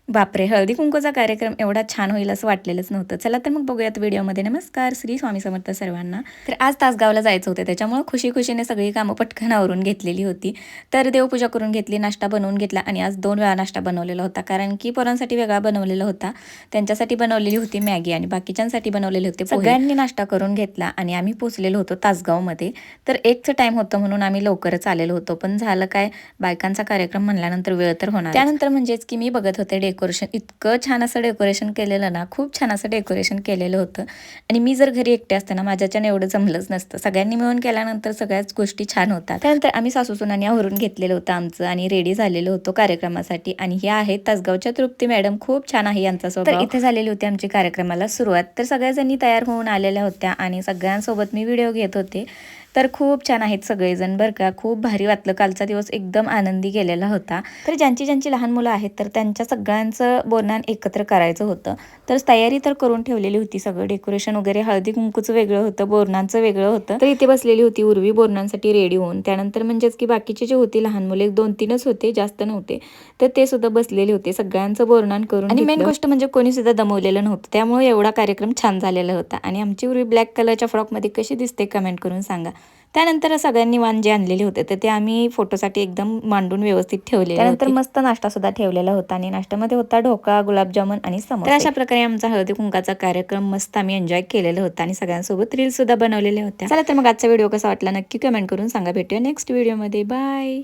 बापरे! हळदी-कुंकूचा कार्यक्रम एवढा छान होईल असं वाटलेलंच नव्हतं. चला तर मग बघूयात व्हिडिओमध्ये. नमस्कार, श्री स्वामी समर्थ सर्वांना. तर आज तासगावला जायचं होतं, त्याच्यामुळं खुशी-खुशीने सगळी कामं पटकन आवरून घेतलेली होती. तर देवपूजा करून घेतली, नाश्ता बनवून घेतला आणि आज 2 वेळा नाश्ता बनवलेला होता. कारण की पोरांसाठी वेगळा बनवलेला होता. त्यांच्यासाठी बनवलेली होती मॅगी आणि बाकीच्यांसाठी बनवलेले होते पोहे. सगळ्यांनी नाश्ता करून घेतला आणि आम्ही पोहोचलेलो होतो तासगावमध्ये. तर 1चं टाईम होतं म्हणून आम्ही लवकरच आलेलो होतो. पण झालं काय, बायकांचा कार्यक्रम म्हणल्यानंतर वेळ तर होणार. त्यानंतर म्हणजेच की मी बघत होते डेकोरेशन, इतकं छान असं डेकोरेशन केलेलं ना, खूप छान असं डेकोरेशन केलेलं होतं. आणि मी जर घरी एकटे असते ना, माझ्याच्याने एवढं जमलंच नसतं. सगळ्यांनी मिळून केल्यानंतर सगळ्याच गोष्टी छान होतात. त्यानंतर आम्ही सासूसुनांनी आवरून घेतलेलं होतं आमचं आणि रेडी झालेलो होतो कार्यक्रमासाठी. आणि हे आहेत तासगावच्या तृप्ती मॅडम, खूप छान आहे यांचा स्वभाव. तर इथे झालेली होती आमची कार्यक्रमाला सुरुवात. तर सगळ्याजणी तयार होऊन आलेल्या होत्या आणि सगळ्यांसोबत मी व्हिडिओ घेत होते. तर खूप छान आहेत सगळेजण बरं का. खूप भारी वाटलं. कालचा दिवस एकदम आनंदी गेलेला होता. तर ज्यांची ज्यांची लहान मुलं आहेत तर त्यांच्या सगळ्यांचं बोरनान एकत्र करायचं होतं. तर तयारी तर करून ठेवलेली होती. सगळं डेकोरेशन वगैरे, हळदी कुंकूचं वेगळं होतं, बोरनांचं वेगळं होतं. तर इथे बसलेली होती उर्वी बोरनांसाठी रेडी होऊन. त्यानंतर म्हणजेच की बाकीचे जे होती लहान मुले 2-3च होते, जास्त नव्हते. तर ते सुद्धा बसलेले होते. सगळ्यांचं बोरनान करून आणि मेन गोष्ट म्हणजे कोणी सुद्धा दमवलेलं नव्हतं. त्यामुळे एवढा कार्यक्रम छान झालेला होता. आणि आमची उर्वी ब्लॅक कलरच्या फ्रॉकमध्ये कशी दिसते कमेंट करून सांगा. त्यानंतर सगळ्यांनी वाण जे आणलेले होते तर ते आम्ही फोटोसाठी एकदम मांडून व्यवस्थित ठेवले. त्यानंतर मस्त नाश्ता सुद्धा ठेवलेला होता आणि नाश्त्यामध्ये होता ढोकळा, गुलाबजामुन आणि समोसा. तर अशा प्रकारे आमचा हळदी कुंकाचा कार्यक्रम मस्त आम्ही एन्जॉय केलेला होता आणि सगळ्यांसोबत रील्स सुद्धा बनवलेल्या होत्या. चला तर मग आजचा व्हिडिओ कसा वाटला नक्की कमेंट करून सांगा. भेटूया नेक्स्ट व्हिडिओमध्ये. बाय.